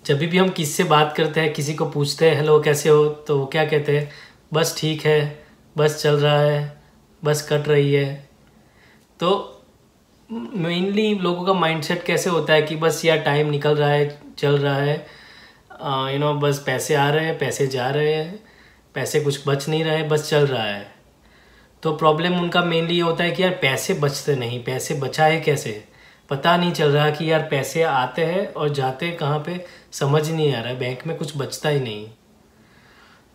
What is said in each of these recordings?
जब भी हम किसी से बात करते हैं, किसी को पूछते हैं हेलो कैसे हो, तो वो क्या कहते हैं, बस ठीक है, बस चल रहा है, बस कट रही है। तो मेनली लोगों का माइंडसेट कैसे होता है कि बस यार टाइम निकल रहा है, चल रहा है, बस पैसे आ रहे हैं, पैसे जा रहे हैं, पैसे कुछ बच नहीं रहे, बस चल रहा है। तो प्रॉब्लम उनका मेनली ये होता है कि यार पैसे बचते नहीं, पैसे बचाए कैसे, पता नहीं चल रहा कि यार पैसे आते हैं और जाते कहाँ पे, समझ नहीं आ रहा है, बैंक में कुछ बचता ही नहीं।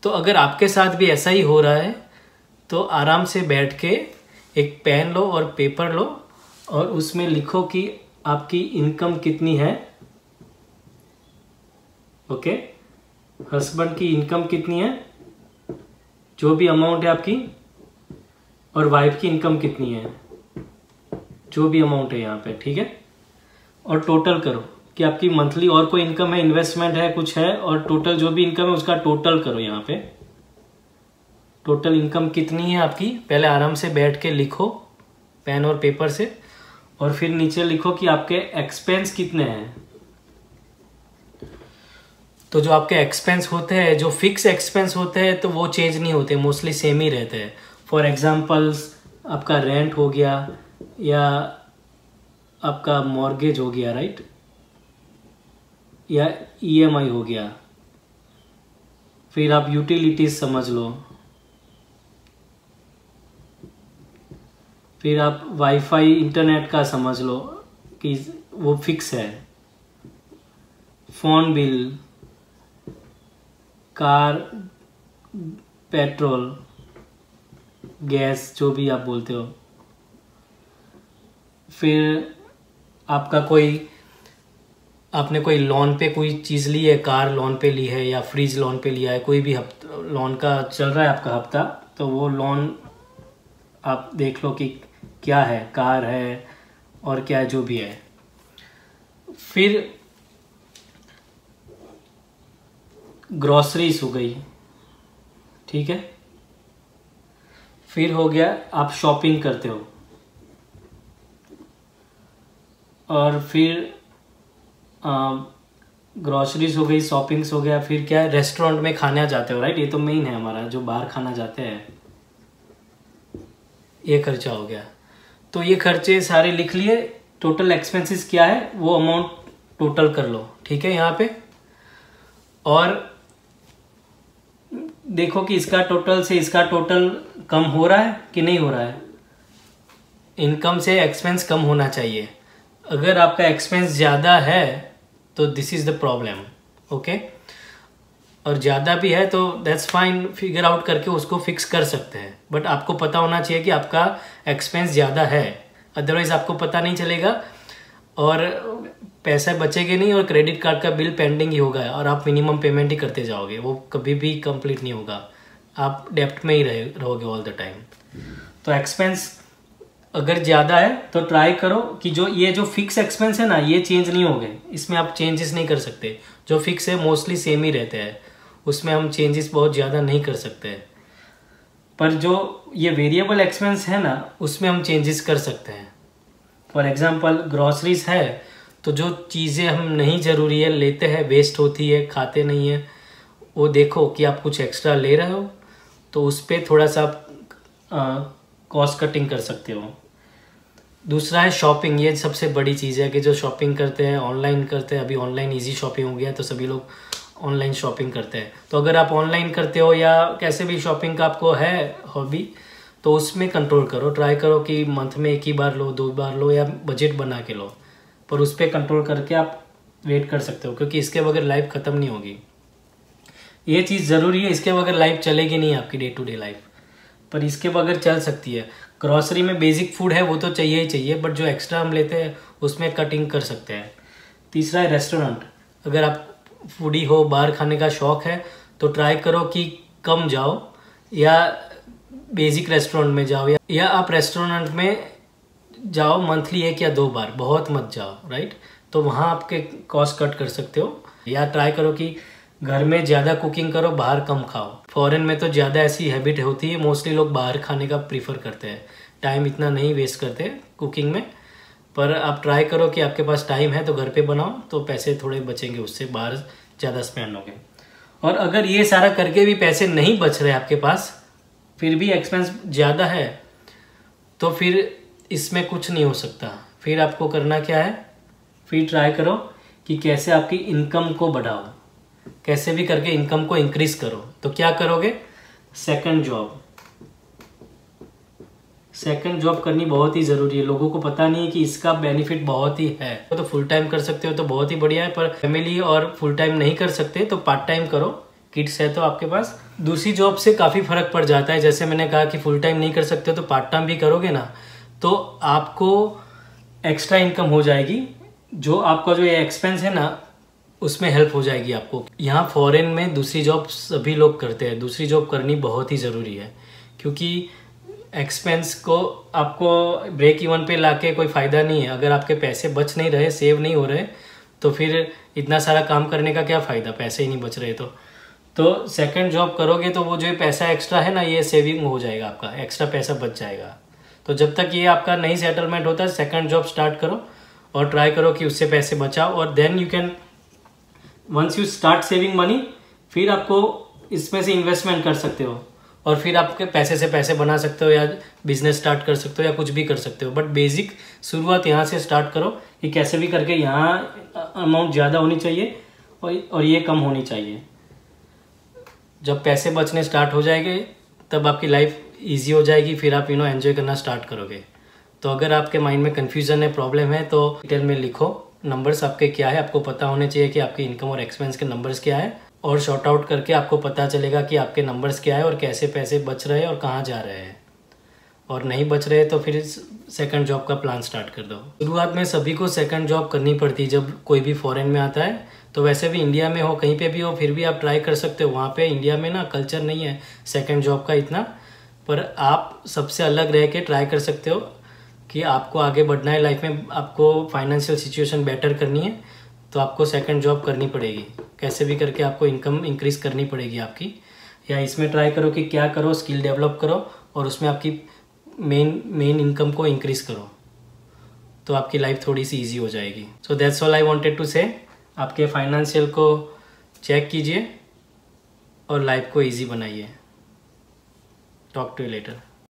तो अगर आपके साथ भी ऐसा ही हो रहा है तो आराम से बैठ के एक पेन लो और पेपर लो और उसमें लिखो कि आपकी इनकम कितनी है। ओके, हस्बैंड की इनकम कितनी है, जो भी अमाउंट है आपकी, और वाइफ की इनकम कितनी है, जो भी अमाउंट है यहाँ पे, ठीक है। और टोटल करो कि आपकी मंथली और कोई इनकम है, इन्वेस्टमेंट है, कुछ है, और टोटल जो भी इनकम है उसका टोटल करो। यहाँ पे टोटल इनकम कितनी है आपकी, पहले आराम से बैठ के लिखो पेन और पेपर से, और फिर नीचे लिखो कि आपके एक्सपेंस कितने हैं। तो जो आपके एक्सपेंस होते हैं, जो फिक्स एक्सपेंस होते हैं, तो वो चेंज नहीं होते, मोस्टली सेम ही रहते हैं। फॉर एग्जांपल्स आपका रेंट हो गया या आपका मॉर्गेज हो गया, राइट, या ईएमआई हो गया, फिर आप यूटिलिटीज समझ लो, फिर आप वाईफाई इंटरनेट का समझ लो कि वो फिक्स है, phone bill, car, petrol, gas, जो भी आप बोलते हो। फिर आपका आपने कोई लोन पे कोई चीज़ ली है, कार लोन पे ली है या फ्रिज लोन पे लिया है, कोई भी लोन का चल रहा है आपका हफ्ता, तो वो लोन आप देख लो कि क्या है, कार है और क्या है, जो भी है। फिर ग्रॉसरीज हो गई, ठीक है। फिर हो गया आप शॉपिंग करते हो, और फिर ग्रॉसरीज हो गई, शॉपिंग्स हो गया, फिर क्या है, रेस्टोरेंट में खाने जाते हो, राइट, ये तो मेन है हमारा, जो बाहर खाना जाते हैं, ये खर्चा हो गया। तो ये खर्चे सारे लिख लिए, टोटल एक्सपेंसेस क्या है वो अमाउंट टोटल कर लो, ठीक है, यहाँ पे। और देखो कि इसका टोटल से इसका टोटल कम हो रहा है कि नहीं हो रहा है। इनकम से एक्सपेंस कम होना चाहिए। अगर आपका एक्सपेंस ज़्यादा है तो this is the problem, okay. और ज़्यादा भी है तो दैट्स फाइन, फिगर आउट करके उसको फिक्स कर सकते हैं, बट आपको पता होना चाहिए कि आपका एक्सपेंस ज़्यादा है, अदरवाइज़ आपको पता नहीं चलेगा और पैसा बचेगा नहीं, और क्रेडिट कार्ड का बिल पेंडिंग ही होगा और आप मिनिमम पेमेंट ही करते जाओगे, वो कभी भी कंप्लीट नहीं होगा, आप डेप्ट में ही रहोगे ऑल द टाइम। तो एक्सपेंस अगर ज़्यादा है तो ट्राई करो कि जो फिक्स एक्सपेंस है ना, ये चेंज नहीं हो गए, इसमें आप चेंजेस नहीं कर सकते। जो फिक्स है मोस्टली सेम ही रहते हैं, उसमें हम चेंजेस बहुत ज़्यादा नहीं कर सकते। पर जो ये वेरिएबल एक्सपेंस है ना, उसमें हम चेंजेस कर सकते हैं। फॉर एग्जांपल ग्रॉसरीज है तो जो चीज़ें हम नहीं ज़रूरी है लेते हैं, वेस्ट होती है, खाते नहीं है, वो देखो कि आप कुछ एक्स्ट्रा ले रहे हो तो उस पर थोड़ा सा कॉस्ट कटिंग कर सकते हो। दूसरा है शॉपिंग, ये सबसे बड़ी चीज़ है कि जो शॉपिंग करते हैं ऑनलाइन करते हैं, अभी ऑनलाइन इजी शॉपिंग हो गया है तो सभी लोग ऑनलाइन शॉपिंग करते हैं। तो अगर आप ऑनलाइन करते हो या कैसे भी शॉपिंग का आपको है हॉबी, तो उसमें कंट्रोल करो, ट्राई करो कि मंथ में 1 ही बार लो, 2 बार लो, या बजट बना के लो, पर उस पर कंट्रोल करके आप वेट कर सकते हो, क्योंकि इसके बगैर लाइफ ख़त्म नहीं होगी। ये चीज़ ज़रूरी है, इसके बगैर लाइफ चलेगी नहीं आपकी डे टू डे लाइफ, पर इसके बगैर चल सकती है। ग्रॉसरी में बेसिक फूड है वो तो चाहिए ही चाहिए, बट जो एक्स्ट्रा हम लेते हैं उसमें कटिंग कर सकते हैं। तीसरा है रेस्टोरेंट, अगर आप फूडी हो, बाहर खाने का शौक़ है तो ट्राई करो कि कम जाओ या बेसिक रेस्टोरेंट में जाओ, या आप रेस्टोरेंट में जाओ मंथली 1 या 2 बार, बहुत मत जाओ, राइट। तो वहाँ आपके कॉस्ट कट कर सकते हो। या ट्राई करो कि घर में ज़्यादा कुकिंग करो, बाहर कम खाओ। फॉरेन में तो ज़्यादा ऐसी हैबिट होती है, मोस्टली लोग बाहर खाने का प्रीफर करते हैं, टाइम इतना नहीं वेस्ट करते कुकिंग में, पर आप ट्राई करो कि आपके पास टाइम है तो घर पे बनाओ, तो पैसे थोड़े बचेंगे, उससे बाहर ज़्यादा स्पेंड होंगे। और अगर ये सारा करके भी पैसे नहीं बच रहे आपके पास, फिर भी एक्सपेंस ज़्यादा है, तो फिर इसमें कुछ नहीं हो सकता। फिर आपको करना क्या है, फिर ट्राई करो कि कैसे आपकी इनकम को बढ़ाओ, कैसे भी करके इनकम को इंक्रीज करो। तो क्या करोगे, सेकंड जॉब करनी बहुत ही ज़रूरी है। लोगों को पता नहीं है कि इसका बेनिफिट बहुत ही है। तो फुल टाइम कर सकते हो तो बहुत ही बढ़िया है, पर फैमिली और फुल टाइम नहीं कर सकते तो पार्ट टाइम करो, किड्स है तो आपके पास। दूसरी जॉब से काफ़ी फर्क पड़ जाता है। जैसे मैंने कहा कि फुल टाइम नहीं कर सकते तो पार्ट टाइम भी करोगे ना, तो आपको एक्स्ट्रा इनकम हो जाएगी, जो आपका जो ये एक्सपेंस है ना उसमें हेल्प हो जाएगी आपको। यहाँ फॉरेन में दूसरी जॉब सभी लोग करते हैं, दूसरी जॉब करनी बहुत ही ज़रूरी है, क्योंकि एक्सपेंस को आपको ब्रेक इवन पे लाके कोई फ़ायदा नहीं है। अगर आपके पैसे बच नहीं रहे, सेव नहीं हो रहे, तो फिर इतना सारा काम करने का क्या फ़ायदा, पैसे ही नहीं बच रहे। तो सेकंड जॉब करोगे तो वो जो पैसा एक्स्ट्रा है ना, ये सेविंग हो जाएगा, आपका एक्स्ट्रा पैसा बच जाएगा। तो जब तक ये आपका नहीं सेटलमेंट होता है, सेकंड जॉब स्टार्ट करो और ट्राई करो कि उससे पैसे बचाओ। और then you can, once you start saving money, फिर आपको इसमें से इन्वेस्टमेंट कर सकते हो और फिर आपके पैसे से पैसे बना सकते हो, या बिजनेस स्टार्ट कर सकते हो, या कुछ भी कर सकते हो। बट बेसिक शुरुआत यहाँ से स्टार्ट करो कि कैसे भी करके यहाँ अमाउंट ज़्यादा होनी चाहिए और ये कम होनी चाहिए। जब पैसे बचने स्टार्ट हो जाएंगे तब आपकी लाइफ ईजी हो जाएगी, फिर आप एंजॉय करना स्टार्ट करोगे। तो अगर आपके माइंड में कन्फ्यूज़न है, प्रॉब्लम है, तो डिटेल में लिखो, नंबर्स आपके क्या है, आपको पता होने चाहिए कि आपकी इनकम और एक्सपेंस के नंबर्स क्या है, और शॉर्ट आउट करके आपको पता चलेगा कि आपके नंबर्स क्या है और कैसे पैसे बच रहे हैं और कहाँ जा रहे हैं। और नहीं बच रहे तो फिर सेकंड जॉब का प्लान स्टार्ट कर दो। शुरुआत में सभी को सेकंड जॉब करनी पड़ती है जब कोई भी फॉरेन में आता है। तो वैसे भी इंडिया में हो, कहीं पे भी हो, फिर भी आप ट्राई कर सकते हो। वहाँ पे इंडिया में ना कल्चर नहीं है सेकंड जॉब का इतना, पर आप सबसे अलग रह के ट्राई कर सकते हो कि आपको आगे बढ़ना है लाइफ में, आपको फाइनेंशियल सिचुएशन बेटर करनी है, तो आपको सेकंड जॉब करनी पड़ेगी। कैसे भी करके आपको इनकम इंक्रीज करनी पड़ेगी आपकी। या इसमें ट्राई करो कि क्या करो, स्किल डेवलप करो और उसमें आपकी मेन इनकम को इंक्रीज करो, तो आपकी लाइफ थोड़ी सी ईजी हो जाएगी। So that's all I wanted to say. आपके फाइनेंशियल को चेक कीजिए और लाइफ को ईजी बनाइए। Talk to you letter.